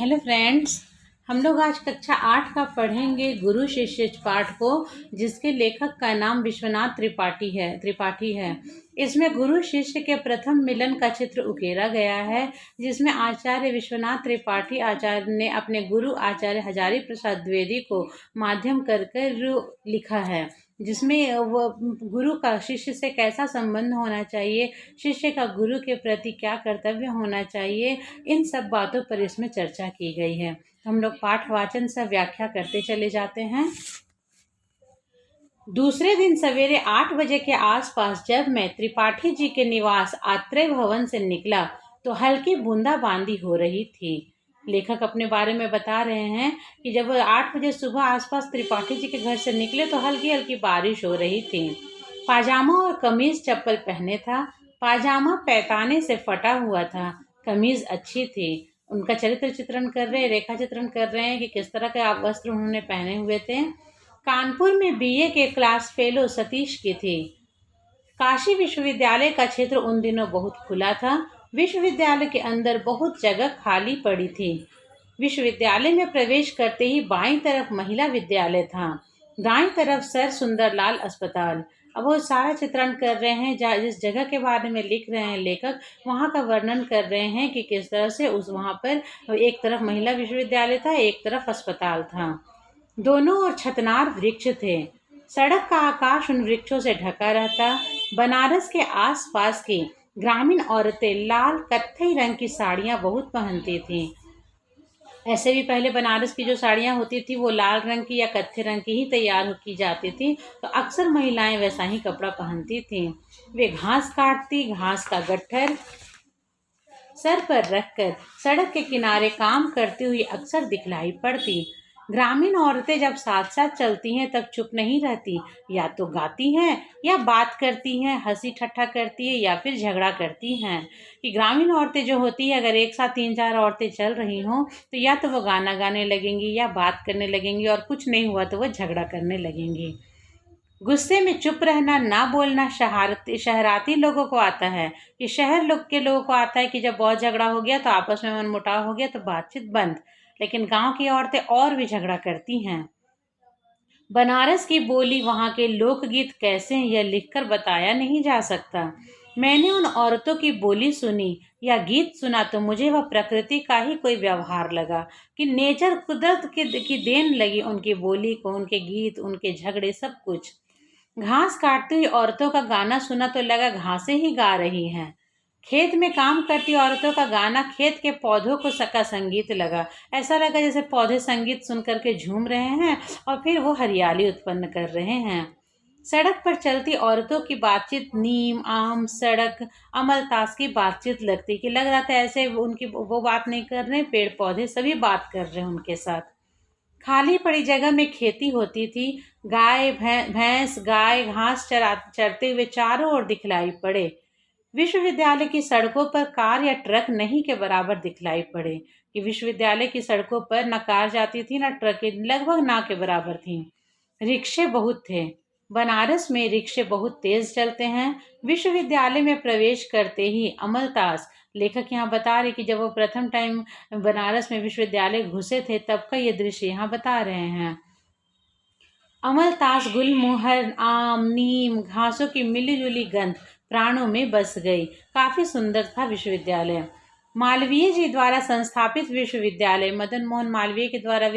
Hello friends, हम लोग आज कक्षा 8 का पढ़ेंगे गुरु शिष्य पाठ को, जिसके लेखक का नाम विश्वनाथ त्रिपाठी है। इसमें गुरु शिष्य के प्रथम मिलन का चित्र उकेरा गया है, जिसमें आचार्य विश्वनाथ त्रिपाठी आचार्य ने अपने गुरु आचार्य हजारी प्रसाद द्विवेदी को माध्यम कर लिखा है, जिसमें वो गुरु का शिष्य से कैसा संबंध होना चाहिए, शिष्य का गुरु के प्रति क्या कर्तव्य होना चाहिए, इन सब बातों पर इसमें चर्चा की गई है। हम लोग पाठ वाचन से व्याख्या करते चले जाते हैं। दूसरे दिन सवेरे 8 बजे के आसपास जब मैं त्रिपाठी जी के निवास आत्रेय भवन से निकला तो हल्की बूंदाबांदी हो रही थी। लेखक अपने बारे में बता रहे हैं कि जब 8 बजे सुबह आसपास त्रिपाठी जी के घर से निकले तो हल्की हल्की बारिश हो रही थी। पाजामा और कमीज चप्पल पहने था। पाजामा पैताने से फटा हुआ था, कमीज अच्छी थी। उनका चरित्र चित्रण कर रहे, रेखा चित्रण कर रहे हैं कि किस तरह के वस्त्र उन्होंने पहने हुए थे। कानपुर में बीए के क्लास फेलो सतीश की थी। काशी विश्वविद्यालय का क्षेत्र उन दिनों बहुत खुला था। विश्वविद्यालय के अंदर बहुत जगह खाली पड़ी थी। विश्वविद्यालय में प्रवेश करते ही बाईं तरफ महिला विद्यालय था, दाईं तरफ सर सुंदरलाल अस्पताल। अब वो सारा चित्रण कर रहे हैं, जिस जगह के बारे में लिख रहे हैं लेखक, वहाँ का वर्णन कर रहे हैं कि किस तरह से वहाँ पर एक तरफ महिला विश्वविद्यालय था, एक तरफ अस्पताल था। दोनों ओर छतनार वृक्ष थे। सड़क का आकाश उन वृक्षों से ढका रहता। बनारस के आसपास की ग्रामीण औरतें लाल कत्थई रंग की साड़ियाँ बहुत पहनती थीं। ऐसे भी पहले बनारस की जो साड़ियाँ होती थी वो लाल रंग की या कत्थे रंग की ही तैयार की जाती थी, तो अक्सर महिलाएं वैसा ही कपड़ा पहनती थीं। वे घास काटती, घास का गट्ठर सर पर रखकर सड़क के किनारे काम करती हुई अक्सर दिखलाई पड़ती। ग्रामीण औरतें जब साथ साथ चलती हैं तब चुप नहीं रहती, या तो गाती हैं या बात करती हैं, हंसी ठट्ठा करती है या फिर झगड़ा करती हैं। कि ग्रामीण औरतें जो होती है, अगर एक साथ 3-4 औरतें चल रही हों तो या तो वो गाना गाने लगेंगी या बात करने लगेंगी, और कुछ नहीं हुआ तो वो झगड़ा करने लगेंगी। गुस्से में चुप रहना, ना बोलना शहराती लोगों को आता है। कि शहर के लोगों को आता है कि जब बहुत झगड़ा हो गया तो आपस में मनमुटाव हो गया तो बातचीत बंद। लेकिन गांव की औरतें और भी झगड़ा करती हैं। बनारस की बोली, वहाँ के लोकगीत कैसे हैं यह लिखकर बताया नहीं जा सकता। मैंने उन औरतों की बोली सुनी या गीत सुना तो मुझे वह प्रकृति का ही कोई व्यवहार लगा, कि नेचर, कुदरत की देन लगी उनकी बोली को, उनके गीत, उनके झगड़े, सब कुछ। घास काटती हुई औरतों का गाना सुना तो लगा घासें ही गा रही हैं। खेत में काम करती औरतों का गाना खेत के पौधों को का संगीत लगा। ऐसा लगा जैसे पौधे संगीत सुन करके झूम रहे हैं और फिर वो हरियाली उत्पन्न कर रहे हैं। सड़क पर चलती औरतों की बातचीत नीम, आम, सड़क, अमलतास की बातचीत लगती, कि लग रहा था ऐसे उनकी वो बात नहीं कर रहे, पेड़ पौधे सभी बात कर रहे हैं उनके साथ। खाली पड़ी जगह में खेती होती थी। भैंस गाय घास चरते हुए चारों ओर दिखलाई पड़े। विश्वविद्यालय की सड़कों पर कार या ट्रक नहीं के बराबर दिखलाई पड़े। कि विश्वविद्यालय की सड़कों पर न कार जाती थी न ट्रक, लगभग ना के बराबर थी। रिक्शे बहुत थे। बनारस में रिक्शे बहुत तेज चलते हैं। विश्वविद्यालय में प्रवेश करते ही अमलतास, लेखक यहाँ बता रहे कि जब वो प्रथम टाइम बनारस में विश्वविद्यालय घुसे थे तब का ये दृश्य यहाँ बता रहे हैं। अमलतास, गुलमोहर, आम, नीम, घासों की मिलीजुली गंध प्राणों में बस गई। काफी सुंदर था विश्वविद्यालय। मालवीय जी द्वारा संस्थापित विश्वविद्यालय, मदन मोहन मालवीय के द्वारा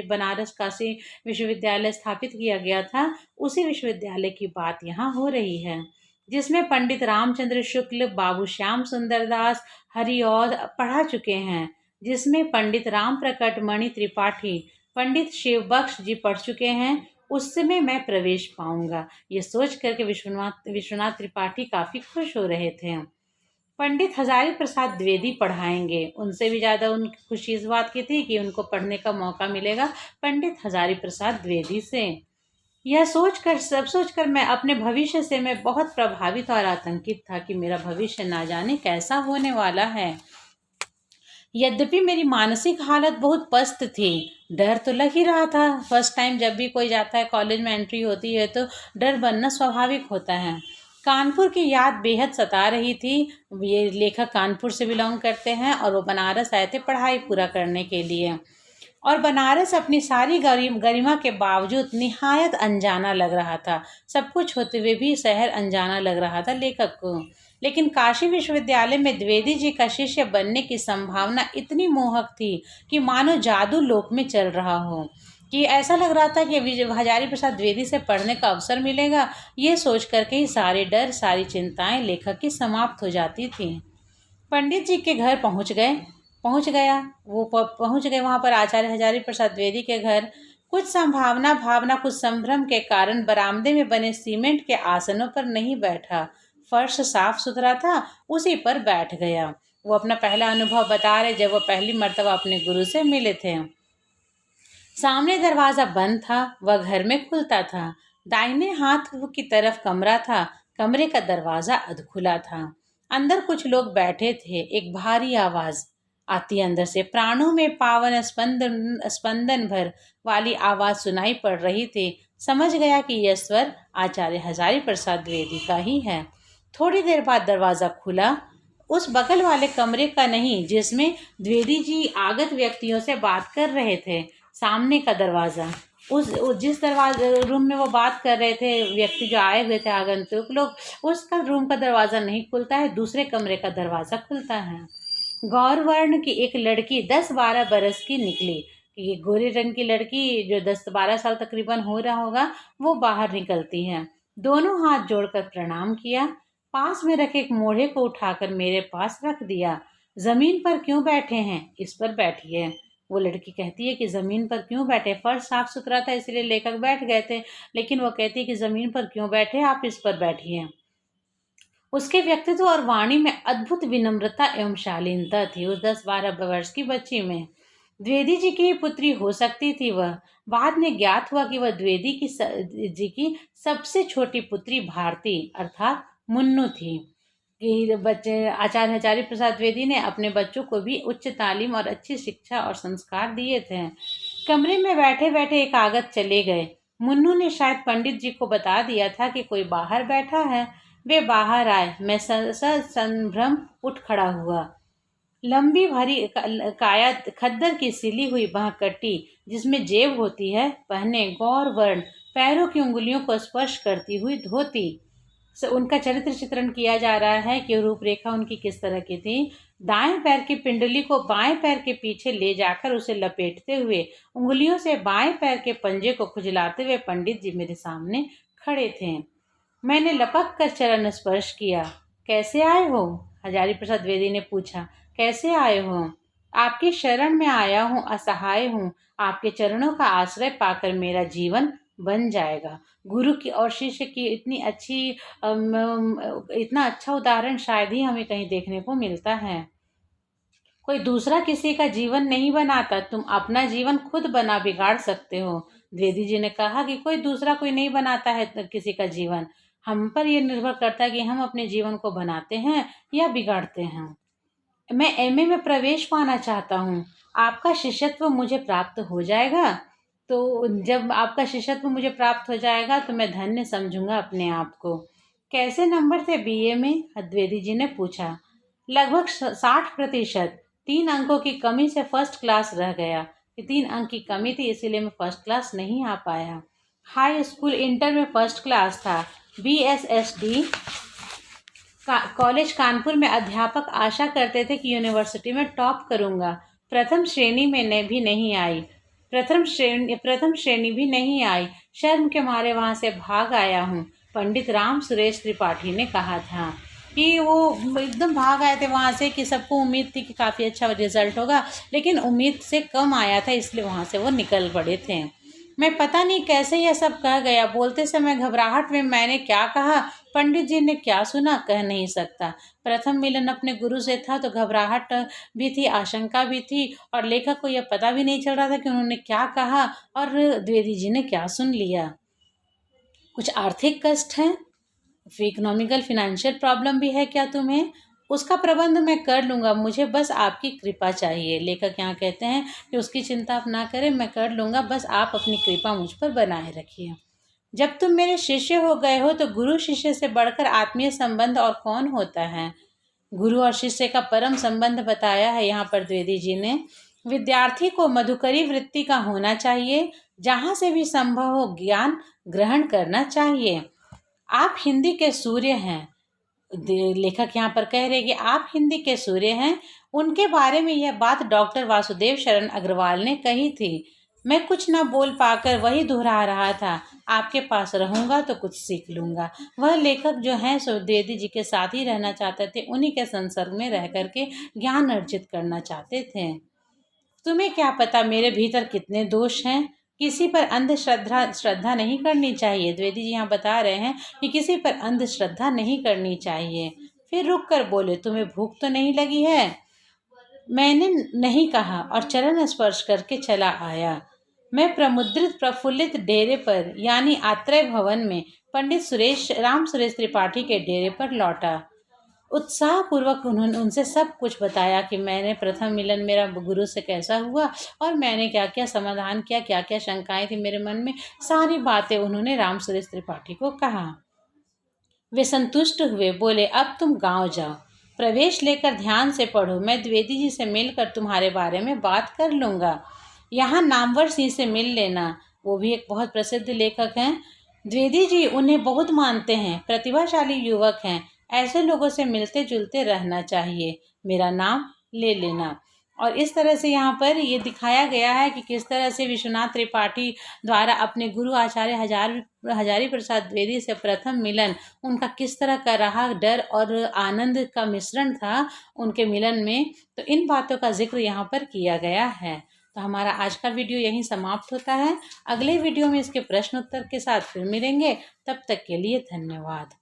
बनारस काशी विश्वविद्यालय स्थापित किया गया था, उसी विश्वविद्यालय की बात यहाँ हो रही है, जिसमें पंडित रामचंद्र शुक्ल, बाबू श्याम सुंदर दास, हरिऔध पढ़ा चुके हैं, जिसमें पंडित राम प्रकट मणि त्रिपाठी, पंडित शिवबख्श जी पढ़ चुके हैं। उसमें मैं प्रवेश पाऊंगा, ये सोच करके विश्वनाथ त्रिपाठी काफी खुश हो रहे थे। पंडित हजारी प्रसाद द्विवेदी पढ़ाएंगे, उनसे भी ज़्यादा उनकी खुशी इस बात की थी कि उनको पढ़ने का मौका मिलेगा पंडित हजारी प्रसाद द्विवेदी से। यह सोचकर मैं अपने भविष्य से मैं बहुत प्रभावित और आतंकित था कि मेरा भविष्य ना जाने कैसा होने वाला है। यद्यपि मेरी मानसिक हालत बहुत पस्त थी, डर तो लग ही रहा था। फर्स्ट टाइम जब भी कोई जाता है, कॉलेज में एंट्री होती है तो डर बनना स्वाभाविक होता है। कानपुर की याद बेहद सता रही थी। ये लेखक कानपुर से बिलोंग करते हैं और वो बनारस आए थे पढ़ाई पूरा करने के लिए। और बनारस अपनी सारी गरिमा के बावजूद निहायत अनजाना लग रहा था। सब कुछ होते हुए भी शहर अनजाना लग रहा था लेखक को। लेकिन काशी विश्वविद्यालय में द्विवेदी जी का शिष्य बनने की संभावना इतनी मोहक थी कि मानो जादू लोक में चल रहा हो, कि ऐसा लग रहा था कि हजारी प्रसाद द्विवेदी से पढ़ने का अवसर मिलेगा। ये सोच करके ही सारे डर, सारी चिंताएं लेखक की समाप्त हो जाती थी। पंडित जी के घर पहुंच गए वहां पर आचार्य हजारी प्रसाद द्विवेदी के घर। कुछ भावना कुछ संभ्रम के कारण बरामदे में बने सीमेंट के आसनों पर नहीं बैठा। फर्श साफ सुथरा था, उसी पर बैठ गया। वो अपना पहला अनुभव बता रहे जब वो पहली मर्तबा अपने गुरु से मिले थे। सामने दरवाजा बंद था, वह घर में खुलता था। दाहिने हाथ की तरफ कमरा था, कमरे का दरवाजा अधखुला था। अंदर कुछ लोग बैठे थे। एक भारी आवाज आती अंदर से, प्राणों में पावन स्पंदन भर वाली आवाज सुनाई पड़ रही थी। समझ गया कि यह स्वर आचार्य हजारी प्रसाद द्विवेदी का ही है। थोड़ी देर बाद दरवाजा खुला, उस बगल वाले कमरे का नहीं जिसमें द्विवेदी जी आगत व्यक्तियों से बात कर रहे थे। सामने का दरवाजा, जिस दरवाजे रूम में वो बात कर रहे थे, व्यक्ति जो आए हुए थे आगंतुक लोग, उसका रूम का दरवाजा नहीं खुलता है, दूसरे कमरे का दरवाजा खुलता है। गौरवर्ण की एक लड़की 10-12 बरस की निकली। ये गोरे रंग की लड़की जो 10-12 साल तकरीबन हो रहा होगा, वो बाहर निकलती है। दोनों हाथ जोड़कर प्रणाम किया, पास में रखे एक मोढ़े को उठाकर मेरे पास रख दिया। जमीन पर क्यों बैठे हैं, इस पर बैठिए। वो लड़की कहती है कि ज़मीन पर क्यों बैठे, फर्श साफ सुथरा था इसलिए लेखक बैठ गए थे, लेकिन वो कहती है कि ज़मीन पर क्यों बैठे, आप इस पर बैठिए। उसके व्यक्तित्व और वाणी में अद्भुत विनम्रता एवं शालीनता थी। उस 10-12 वर्ष की बच्ची में द्विवेदी जी की पुत्री हो सकती थी वह। बाद में ज्ञात हुआ कि वह द्विवेदी जी की सबसे छोटी पुत्री भारती अर्थात मुन्नू थी। कि बच्चे आचार्य हजारी प्रसाद द्विवेदी ने अपने बच्चों को भी उच्च तालीम और अच्छी शिक्षा और संस्कार दिए थे। कमरे में बैठे बैठे एक आगत चले गए। मुन्नू ने शायद पंडित जी को बता दिया था कि कोई बाहर बैठा है। वे बाहर आए। मैं संभ्रम उठ खड़ा हुआ। लंबी भरी काया, खद्दर की सिली हुई बांहकट्टी जिसमें जेब होती है पहने, गौर वर्ण, पैरों की उंगलियों को स्पर्श करती हुई धोती से उनका चरित्र चित्रण किया जा रहा है कि रूपरेखा उनकी किस तरह की थी। दाएं पैर की पिंडली को बाएं पैर के पीछे ले जाकर उसे लपेटते हुए उंगलियों से बाएं पैर के पंजे को खुजलाते हुए पंडित जी मेरे सामने खड़े थे। मैंने लपक कर चरण स्पर्श किया। कैसे आए हो, हजारी प्रसाद द्विवेदी ने पूछा। कैसे आए हो? आपकी शरण में आया हूँ, असहाय हूँ। आपके चरणों का आश्रय पाकर मेरा जीवन बन जाएगा। गुरु की और शिष्य की इतना अच्छा उदाहरण शायद ही हमें कहीं देखने को मिलता है। कोई दूसरा किसी का जीवन नहीं बनाता, तुम अपना जीवन खुद बना बिगाड़ सकते हो। द्विवेदी जी ने कहा कि कोई नहीं बनाता है किसी का जीवन। हम पर यह निर्भर करता है कि हम अपने जीवन को बनाते हैं या बिगाड़ते हैं। मैं एमए में प्रवेश पाना चाहता हूँ। आपका शिष्यत्व मुझे प्राप्त हो जाएगा? तो जब आपका शिष्यत्व मुझे प्राप्त हो जाएगा तो मैं धन्य समझूंगा अपने आप को। कैसे नंबर थे बीए में, द्विवेदी जी ने पूछा। लगभग 60%। 3 अंकों की कमी से फर्स्ट क्लास रह गया। 3 अंक की कमी थी इसीलिए मैं फर्स्ट क्लास नहीं आ पाया। हाई स्कूल इंटर में फर्स्ट क्लास था। BSSD कॉलेज कानपुर में अध्यापक आशा करते थे कि यूनिवर्सिटी में टॉप करूंगा। प्रथम श्रेणी भी नहीं आई। प्रथम श्रेणी भी नहीं आई। शर्म के मारे वहां से भाग आया हूँ। पंडित राम सुरेश त्रिपाठी ने कहा था कि वो एकदम भाग आए थे वहाँ से, कि सबको उम्मीद थी कि काफ़ी अच्छा रिजल्ट होगा, लेकिन उम्मीद से कम आया था इसलिए वहाँ से वो निकल पड़े थे। मैं पता नहीं कैसे यह सब कह गया। बोलते समय घबराहट में मैंने क्या कहा, पंडित जी ने क्या सुना, कह नहीं सकता। प्रथम मिलन अपने गुरु से था तो घबराहट भी थी, आशंका भी थी, और लेखक को यह पता भी नहीं चल रहा था कि उन्होंने क्या कहा और द्विवेदी जी ने क्या सुन लिया। कुछ आर्थिक कष्ट है, इकोनॉमिकल फाइनेंशियल प्रॉब्लम भी है क्या तुम्हें? उसका प्रबंध मैं कर लूँगा, मुझे बस आपकी कृपा चाहिए। लेखक यहाँ कहते हैं कि उसकी चिंता आप ना करें, मैं कर लूँगा, बस आप अपनी कृपा मुझ पर बनाए रखिए। जब तुम मेरे शिष्य हो गए हो तो गुरु शिष्य से बढ़कर आत्मीय संबंध और कौन होता है। गुरु और शिष्य का परम संबंध बताया है यहाँ पर द्विवेदी जी ने। विद्यार्थी को मधुकरी वृत्ति का होना चाहिए, जहाँ से भी संभव हो ज्ञान ग्रहण करना चाहिए। आप हिंदी के सूर्य हैं। लेखक यहाँ पर कह रहे कि आप हिंदी के सूर्य हैं। उनके बारे में यह बात डॉक्टर वासुदेव शरण अग्रवाल ने कही थी। मैं कुछ न बोल पाकर वही दोहरा रहा था, आपके पास रहूंगा तो कुछ सीख लूंगा। वह लेखक जो हैं सो द्विवेदी जी के साथ ही रहना चाहते थे, उन्हीं के संसर्ग में रह करके ज्ञान अर्जित करना चाहते थे। तुम्हें क्या पता मेरे भीतर कितने दोष हैं। किसी पर अंधश्रद्धा नहीं करनी चाहिए। द्विवेदी जी यहाँ बता रहे हैं कि किसी पर अंधश्रद्धा नहीं करनी चाहिए। फिर रुक कर बोले, तुम्हें भूख तो नहीं लगी है? मैंने नहीं कहा और चरण स्पर्श करके चला आया। मैं प्रमुद्रित प्रफुल्लित डेरे पर यानी आत्रेय भवन में पंडित राम सुरेश त्रिपाठी के डेरे पर लौटा। उत्साहपूर्वक उन्होंने उनसे सब कुछ बताया कि मैंने प्रथम मिलन मेरा गुरु से कैसा हुआ और मैंने क्या क्या समाधान किया, क्या क्या शंकाएं थी मेरे मन में। सारी बातें उन्होंने राम सुरेश त्रिपाठी को कहा। वे संतुष्ट हुए, बोले अब तुम गांव जाओ, प्रवेश लेकर ध्यान से पढ़ो। मैं द्विवेदी जी से मिलकर तुम्हारे बारे में बात कर लूँगा। यहाँ नामवर सिंह से मिल लेना, वो भी एक बहुत प्रसिद्ध लेखक हैं। द्विवेदी जी उन्हें बहुत मानते हैं, प्रतिभाशाली युवक हैं। ऐसे लोगों से मिलते जुलते रहना चाहिए। मेरा नाम ले लेना। और इस तरह से यहाँ पर ये दिखाया गया है कि किस तरह से विश्वनाथ त्रिपाठी द्वारा अपने गुरु आचार्य हजारी प्रसाद द्विवेदी से प्रथम मिलन उनका किस तरह का रहा, डर और आनंद का मिश्रण था उनके मिलन में। तो इन बातों का जिक्र यहाँ पर किया गया है। तो हमारा आज का वीडियो यहीं समाप्त होता है। अगले वीडियो में इसके प्रश्न उत्तर के साथ फिर मिलेंगे। तब तक के लिए धन्यवाद।